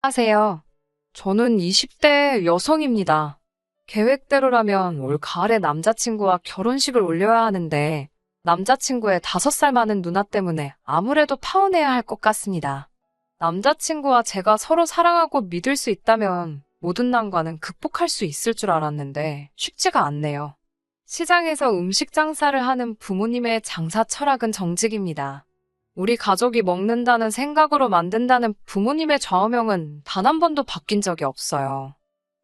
안녕하세요. 저는 20대 여성입니다. 계획대로라면 올 가을에 남자친구와 결혼식을 올려야 하는데 남자친구의 5살 많은 누나 때문에 아무래도 파혼해야 할 것 같습니다. 남자친구와 제가 서로 사랑하고 믿을 수 있다면 모든 난관은 극복할 수 있을 줄 알았는데 쉽지가 않네요. 시장에서 음식 장사를 하는 부모님의 장사 철학은 정직입니다. 우리 가족이 먹는다는 생각으로 만든다는 부모님의 좌우명은 단 한 번도 바뀐 적이 없어요.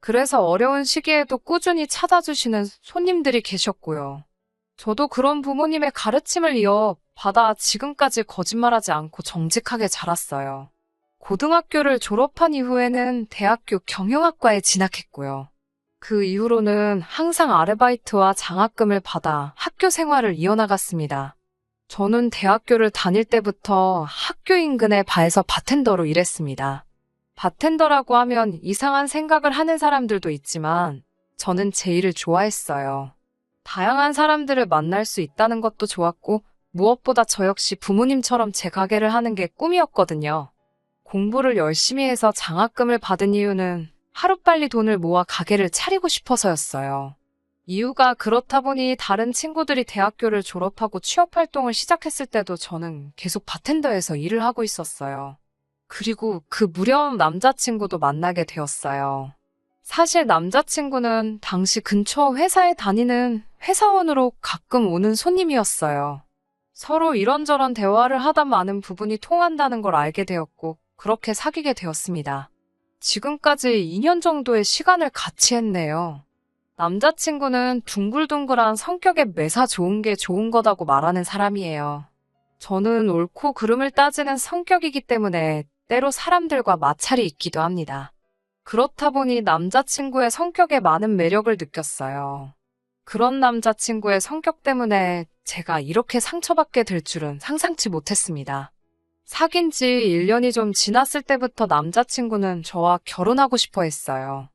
그래서 어려운 시기에도 꾸준히 찾아주시는 손님들이 계셨고요. 저도 그런 부모님의 가르침을 이어받아 지금까지 거짓말하지 않고 정직하게 자랐어요. 고등학교를 졸업한 이후에는 대학교 경영학과에 진학했고요. 그 이후로는 항상 아르바이트와 장학금을 받아 학교 생활을 이어나갔습니다. 저는 대학교를 다닐 때부터 학교 인근의 바에서 바텐더로 일했습니다. 바텐더라고 하면 이상한 생각을 하는 사람들도 있지만 저는 제 일을 좋아했어요. 다양한 사람들을 만날 수 있다는 것도 좋았고 무엇보다 저 역시 부모님처럼 제 가게를 하는 게 꿈이었거든요. 공부를 열심히 해서 장학금을 받은 이유는 하루빨리 돈을 모아 가게를 차리고 싶어서였어요. 이유가 그렇다 보니 다른 친구들이 대학교를 졸업하고 취업활동을 시작했을 때도 저는 계속 바텐더에서 일을 하고 있었어요. 그리고 그 무려운 남자친구도 만나게 되었어요. 사실 남자친구는 당시 근처 회사에 다니는 회사원으로 가끔 오는 손님이었어요. 서로 이런저런 대화를 하다 많은 부분이 통한다는 걸 알게 되었고, 그렇게 사귀게 되었습니다. 지금까지 2년 정도의 시간을 같이 했네요. 남자친구는 둥글둥글한 성격에 매사 좋은 게 좋은 거다고 말하는 사람이에요. 저는 옳고 그름을 따지는 성격이기 때문에 때로 사람들과 마찰이 있기도 합니다. 그렇다 보니 남자친구의 성격에 많은 매력을 느꼈어요. 그런 남자친구의 성격 때문에 제가 이렇게 상처받게 될 줄은 상상치 못했습니다. 사귄 지 1년이 좀 지났을 때부터 남자친구는 저와 결혼하고 싶어 했어요.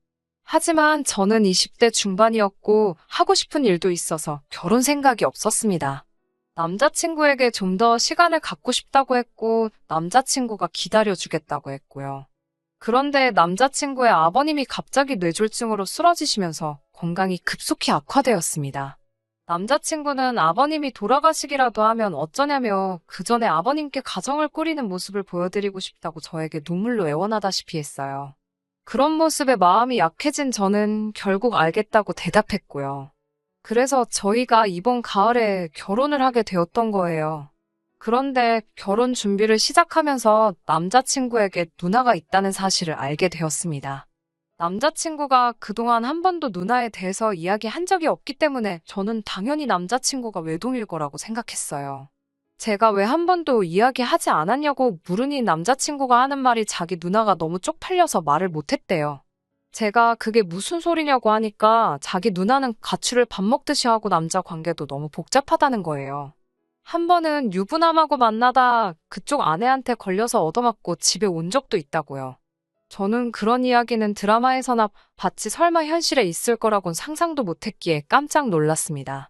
하지만 저는 20대 중반이었고 하고 싶은 일도 있어서 결혼 생각이 없었습니다. 남자친구에게 좀 더 시간을 갖고 싶다고 했고 남자친구가 기다려주겠다고 했고요. 그런데 남자친구의 아버님이 갑자기 뇌졸중으로 쓰러지시면서 건강이 급속히 악화되었습니다. 남자친구는 아버님이 돌아가시기라도 하면 어쩌냐며 그 전에 아버님께 가정을 꾸리는 모습을 보여드리고 싶다고 저에게 눈물로 애원하다시피 했어요. 그런 모습에 마음이 약해진 저는 결국 알겠다고 대답했고요. 그래서 저희가 이번 가을에 결혼을 하게 되었던 거예요. 그런데 결혼 준비를 시작하면서 남자친구에게 누나가 있다는 사실을 알게 되었습니다. 남자친구가 그동안 한 번도 누나에 대해서 이야기한 적이 없기 때문에 저는 당연히 남자친구가 외동일 거라고 생각했어요. 제가 왜 한 번도 이야기하지 않았냐고 물으니 남자친구가 하는 말이 자기 누나가 너무 쪽팔려서 말을 못했대요. 제가 그게 무슨 소리냐고 하니까 자기 누나는 가출을 밥 먹듯이 하고 남자 관계도 너무 복잡하다는 거예요. 한 번은 유부남하고 만나다 그쪽 아내한테 걸려서 얻어맞고 집에 온 적도 있다고요. 저는 그런 이야기는 드라마에서나 봤지 설마 현실에 있을 거라곤 상상도 못했기에 깜짝 놀랐습니다.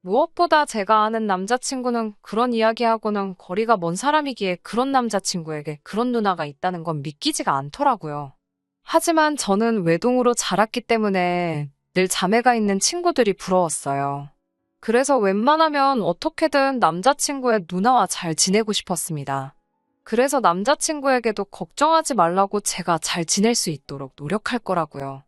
무엇보다 제가 아는 남자친구는 그런 이야기하고는 거리가 먼 사람이기에 그런 남자친구에게 그런 누나가 있다는 건 믿기지가 않더라고요. 하지만 저는 외동으로 자랐기 때문에 늘 자매가 있는 친구들이 부러웠어요. 그래서 웬만하면 어떻게든 남자친구의 누나와 잘 지내고 싶었습니다. 그래서 남자친구에게도 걱정하지 말라고 제가 잘 지낼 수 있도록 노력할 거라고요.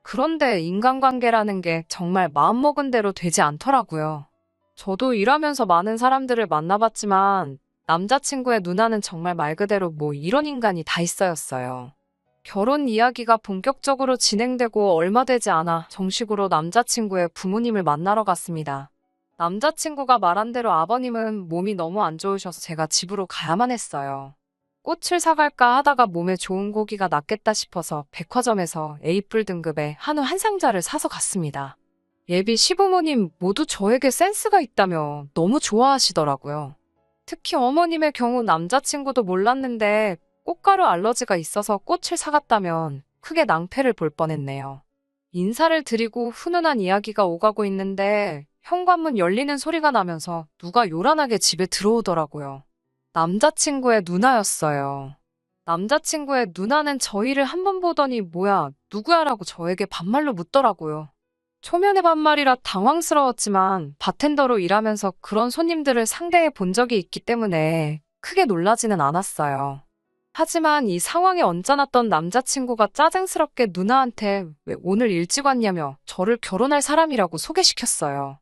그런데 인간관계라는 게 정말 마음먹은 대로 되지 않더라고요. 저도 일하면서 많은 사람들을 만나봤지만 남자친구의 누나는 정말 말 그대로 뭐 이런 인간이 다 있어였어요. 결혼 이야기가 본격적으로 진행되고 얼마 되지 않아 정식으로 남자친구의 부모님을 만나러 갔습니다. 남자친구가 말한 대로 아버님은 몸이 너무 안 좋으셔서 제가 집으로 가야만 했어요. 꽃을 사갈까 하다가 몸에 좋은 고기가 낫겠다 싶어서 백화점에서 A 뿔 등급의 한우 한 상자를 사서 갔습니다. 예비 시부모님 모두 저에게 센스가 있다며 너무 좋아하시더라고요. 특히 어머님의 경우 남자친구도 몰랐는데 꽃가루 알러지가 있어서 꽃을 사갔다면 크게 낭패를 볼 뻔했네요. 인사를 드리고 훈훈한 이야기가 오가고 있는데 현관문 열리는 소리가 나면서 누가 요란하게 집에 들어오더라고요. 남자친구의 누나였어요. 남자친구의 누나는 저희를 한 번 보더니 뭐야, 누구야라고 저에게 반말로 묻더라고요. 초면에 반말이라 당황스러웠지만 바텐더로 일하면서 그런 손님들을 상대해 본 적이 있기 때문에 크게 놀라지는 않았어요. 하지만 이 상황에 언짢았던 남자친구가 짜증스럽게 누나한테 왜 오늘 일찍 왔냐며 저를 결혼할 사람이라고 소개시켰어요.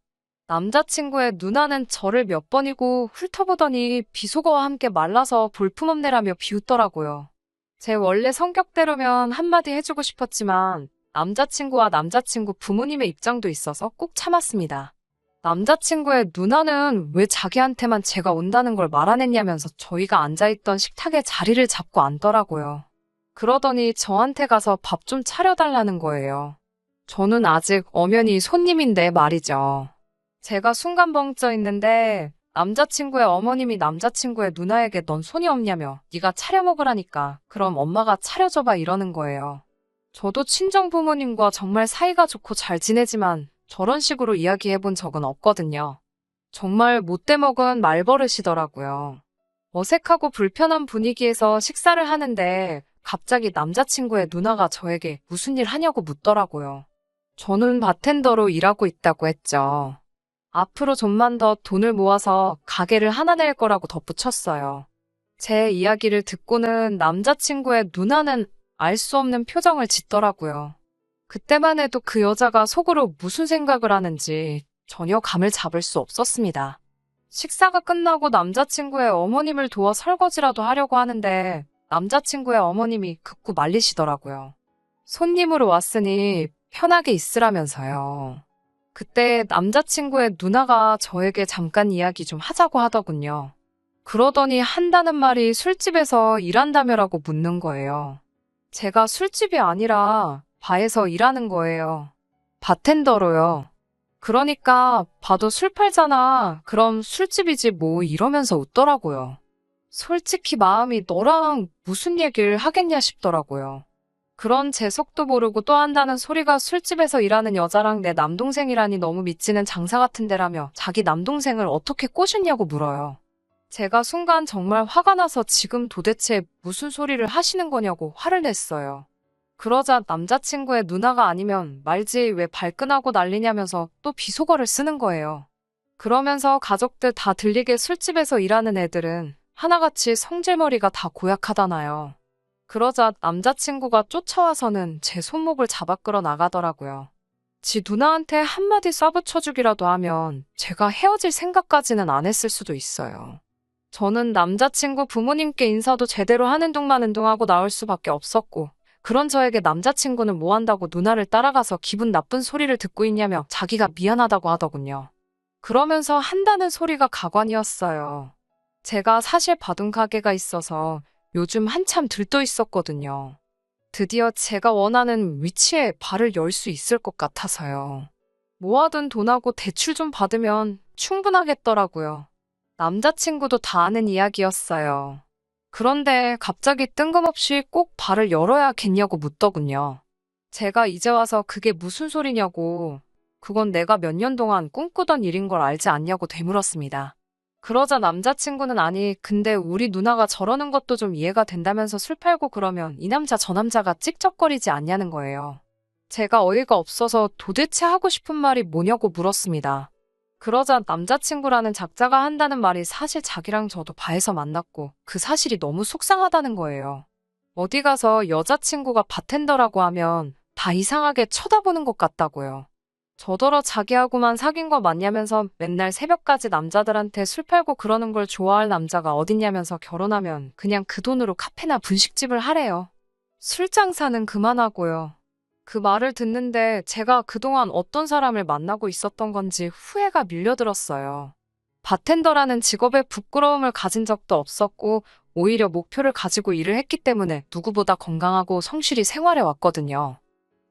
남자친구의 누나는 저를 몇 번이고 훑어보더니 비속어와 함께 말라서 볼품없네라며 비웃더라고요. 제 원래 성격대로면 한마디 해주고 싶었지만 남자친구와 남자친구 부모님의 입장도 있어서 꾹 참았습니다. 남자친구의 누나는 왜 자기한테만 제가 온다는 걸 말 안 했냐면서 저희가 앉아있던 식탁에 자리를 잡고 앉더라고요. 그러더니 저한테 가서 밥 좀 차려달라는 거예요. 저는 아직 엄연히 손님인데 말이죠. 제가 순간 벙쪄 있는데 남자친구의 어머님이 남자친구의 누나에게 넌 손이 없냐며 네가 차려 먹으라니까 그럼 엄마가 차려줘봐 이러는 거예요. 저도 친정 부모님과 정말 사이가 좋고 잘 지내지만 저런 식으로 이야기해본 적은 없거든요. 정말 못돼먹은 말버릇이더라고요. 어색하고 불편한 분위기에서 식사를 하는데 갑자기 남자친구의 누나가 저에게 무슨 일 하냐고 묻더라고요. 저는 바텐더로 일하고 있다고 했죠. 앞으로 좀만 더 돈을 모아서 가게를 하나 낼 거라고 덧붙였어요. 제 이야기를 듣고는 남자친구의 누나는 알 수 없는 표정을 짓더라고요. 그때만 해도 그 여자가 속으로 무슨 생각을 하는지 전혀 감을 잡을 수 없었습니다. 식사가 끝나고 남자친구의 어머님을 도와 설거지라도 하려고 하는데 남자친구의 어머님이 극구 말리시더라고요. 손님으로 왔으니 편하게 있으라면서요. 그때 남자친구의 누나가 저에게 잠깐 이야기 좀 하자고 하더군요. 그러더니 한다는 말이 술집에서 일한다며라고 묻는 거예요. 제가 술집이 아니라 바에서 일하는 거예요. 바텐더로요. 그러니까 봐도 술 팔잖아. 그럼 술집이지 뭐 이러면서 웃더라고요. 솔직히 마음이 너랑 무슨 얘기를 하겠냐 싶더라고요. 그런 제 속도 모르고 또 한다는 소리가 술집에서 일하는 여자랑 내 남동생이라니 너무 미치는 장사 같은 데라며 자기 남동생을 어떻게 꼬셨냐고 물어요. 제가 순간 정말 화가 나서 지금 도대체 무슨 소리를 하시는 거냐고 화를 냈어요. 그러자 남자친구의 누나가 아니면 말지 왜 발끈하고 난리냐면서 또 비속어를 쓰는 거예요. 그러면서 가족들 다 들리게 술집에서 일하는 애들은 하나같이 성질머리가 다 고약하다나요. 그러자 남자친구가 쫓아와서는 제 손목을 잡아 끌어 나가더라고요. 지 누나한테 한마디 쏴붙여주기라도 하면 제가 헤어질 생각까지는 안 했을 수도 있어요. 저는 남자친구 부모님께 인사도 제대로 하는 둥 마는 둥 하고 나올 수밖에 없었고 그런 저에게 남자친구는 뭐 한다고 누나를 따라가서 기분 나쁜 소리를 듣고 있냐며 자기가 미안하다고 하더군요. 그러면서 한다는 소리가 가관이었어요. 제가 사실 봐둔 가게가 있어서 요즘 한참 들떠 있었거든요. 드디어 제가 원하는 위치에 발을 열 수 있을 것 같아서요. 모아둔 돈하고 대출 좀 받으면 충분하겠더라고요. 남자친구도 다 아는 이야기였어요. 그런데 갑자기 뜬금없이 꼭 발을 열어야겠냐고 묻더군요. 제가 이제 와서 그게 무슨 소리냐고, 그건 내가 몇 년 동안 꿈꾸던 일인 걸 알지 않냐고 되물었습니다. 그러자 남자친구는 아니, 근데 우리 누나가 저러는 것도 좀 이해가 된다면서 술 팔고 그러면 이 남자 저 남자가 찍적거리지 않냐는 거예요. 제가 어이가 없어서 도대체 하고 싶은 말이 뭐냐고 물었습니다. 그러자 남자친구라는 작자가 한다는 말이 사실 자기랑 저도 바에서 만났고 그 사실이 너무 속상하다는 거예요. 어디 가서 여자친구가 바텐더라고 하면 다 이상하게 쳐다보는 것 같다고요. 저더러 자기하고만 사귄 거 맞냐면서 맨날 새벽까지 남자들한테 술 팔고 그러는 걸 좋아할 남자가 어딨냐면서 결혼하면 그냥 그 돈으로 카페나 분식집을 하래요. 술 장사는 그만하고요. 그 말을 듣는데 제가 그동안 어떤 사람을 만나고 있었던 건지 후회가 밀려들었어요. 바텐더라는 직업에 부끄러움을 가진 적도 없었고 오히려 목표를 가지고 일을 했기 때문에 누구보다 건강하고 성실히 생활해 왔거든요.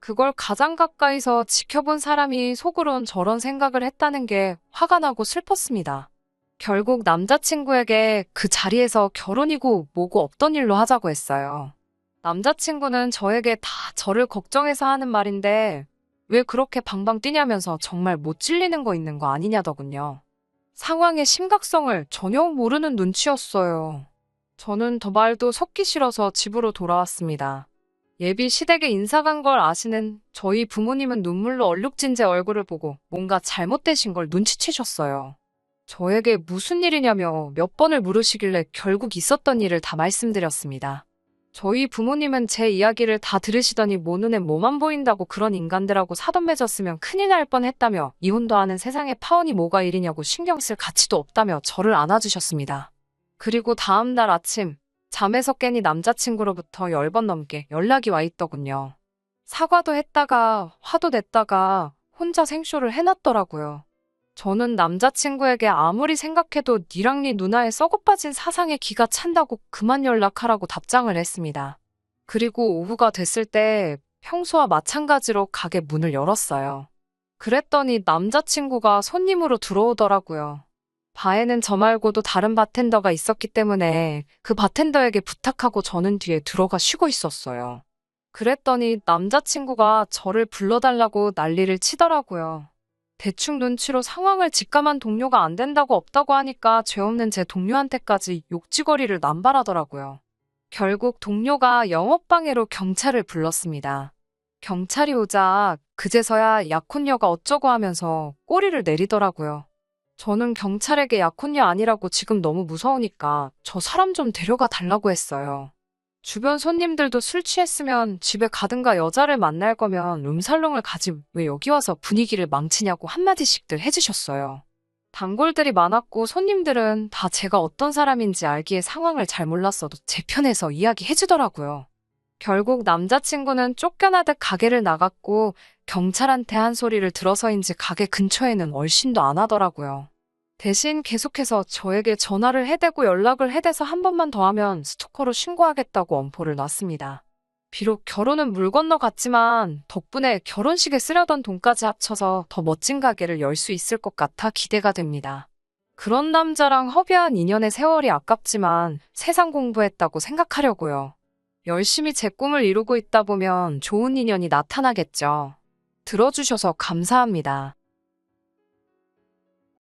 그걸 가장 가까이서 지켜본 사람이 속으론 저런 생각을 했다는 게 화가 나고 슬펐습니다. 결국 남자친구에게 그 자리에서 결혼이고 뭐고 없던 일로 하자고 했어요. 남자친구는 저에게 다 저를 걱정해서 하는 말인데 왜 그렇게 방방 뛰냐면서 정말 못 질리는 거 있는 거 아니냐더군요. 상황의 심각성을 전혀 모르는 눈치였어요. 저는 더 말도 섞기 싫어서 집으로 돌아왔습니다. 예비 시댁에 인사 간 걸 아시는 저희 부모님은 눈물로 얼룩진 제 얼굴을 보고 뭔가 잘못되신 걸 눈치채셨어요. 저에게 무슨 일이냐며 몇 번을 물으시길래 결국 있었던 일을 다 말씀드렸습니다. 저희 부모님은 제 이야기를 다 들으시더니 뭐 눈에 뭐만 보인다고 그런 인간들하고 사돈 맺었으면 큰일 날 뻔했다며 이혼도 하는 세상에 파혼이 뭐가 일이냐고 신경 쓸 가치도 없다며 저를 안아주셨습니다. 그리고 다음 날 아침 잠에서 깨니 남자친구로부터 10번 넘게 연락이 와 있더군요. 사과도 했다가 화도 냈다가 혼자 생쇼를 해놨더라고요. 저는 남자친구에게 아무리 생각해도 니랑 니 누나의 썩어빠진 사상에 기가 찬다고 그만 연락하라고 답장을 했습니다. 그리고 오후가 됐을 때 평소와 마찬가지로 가게 문을 열었어요. 그랬더니 남자친구가 손님으로 들어오더라고요. 바에는 저 말고도 다른 바텐더가 있었기 때문에 그 바텐더에게 부탁하고 저는 뒤에 들어가 쉬고 있었어요. 그랬더니 남자친구가 저를 불러달라고 난리를 치더라고요. 대충 눈치로 상황을 직감한 동료가 안 된다고 없다고 하니까 죄 없는 제 동료한테까지 욕지거리를 남발하더라고요. 결국 동료가 영업방해로 경찰을 불렀습니다. 경찰이 오자 그제서야 약혼녀가 어쩌고 하면서 꼬리를 내리더라고요. 저는 경찰에게 약혼녀 아니라고 지금 너무 무서우니까 저 사람 좀 데려가 달라고 했어요. 주변 손님들도 술 취했으면 집에 가든가 여자를 만날 거면 룸살롱을 가지 왜 여기 와서 분위기를 망치냐고 한마디씩들 해주셨어요. 단골들이 많았고 손님들은 다 제가 어떤 사람인지 알기에 상황을 잘 몰랐어도 제 편에서 이야기해주더라고요. 결국 남자친구는 쫓겨나듯 가게를 나갔고 경찰한테 한 소리를 들어서인지 가게 근처에는 얼씬도 안 하더라고요. 대신 계속해서 저에게 전화를 해대고 연락을 해대서 한 번만 더 하면 스토커로 신고하겠다고 엄포를 놨습니다. 비록 결혼은 물 건너 갔지만 덕분에 결혼식에 쓰려던 돈까지 합쳐서 더 멋진 가게를 열 수 있을 것 같아 기대가 됩니다. 그런 남자랑 허비한 인연의 세월이 아깝지만 세상 공부했다고 생각하려고요. 열심히 제 꿈을 이루고 있다 보면 좋은 인연이 나타나겠죠. 들어주셔서 감사합니다.